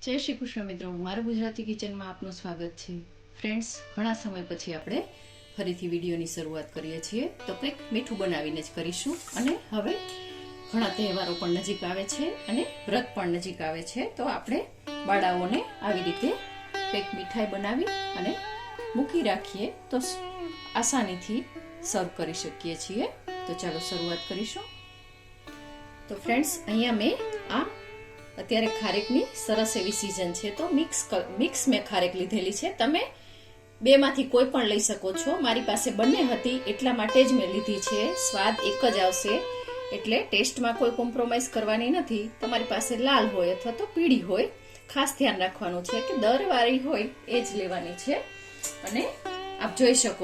જય શ્રી કૃષ્ણ મિત્રો, મારું ગુજરાતી કિચનમાં આપનું સ્વાગત છે. ફ્રેન્ડ્સ, ઘણા સમય પછી આપણે ફરીથી વિડીયોની શરૂઆત કરીએ છીએ. તો કંઈક મીઠું બનાવીને જ કરીશું. અને હવે ઘણા તહેવારો પણ નજીક આવે છે અને વ્રત પણ નજીક આવે છે. તો આપણે બાળાઓને આવી રીતે કંઈક મીઠાઈ બનાવી અને મૂકી રાખીએ તો આસાનીથી સર્વ કરી શકીએ છીએ. તો ચાલો શરૂઆત કરીશું. તો ફ્રેન્ડ્સ, અહીંયા મેં અત્યારે ખારેકની સરસ એવી સીઝન છે તો મિક્સ મેં ખારેક લીધેલી છે. તમે બેમાંથી કોઈ પણ લઈ શકો છો. મારી પાસે બંને હતી એટલા માટે જ મેં લીધી છે. સ્વાદ એક જ આવશે એટલે ટેસ્ટમાં કોઈ કોમ્પ્રોમાઇઝ કરવાની નથી. તમારી પાસે લાલ હોય અથવા તો પીળી હોય, ખાસ ધ્યાન રાખવાનું છે કે દરવાળી હોય એ જ લેવાની છે. અને આપ જોઈ શકો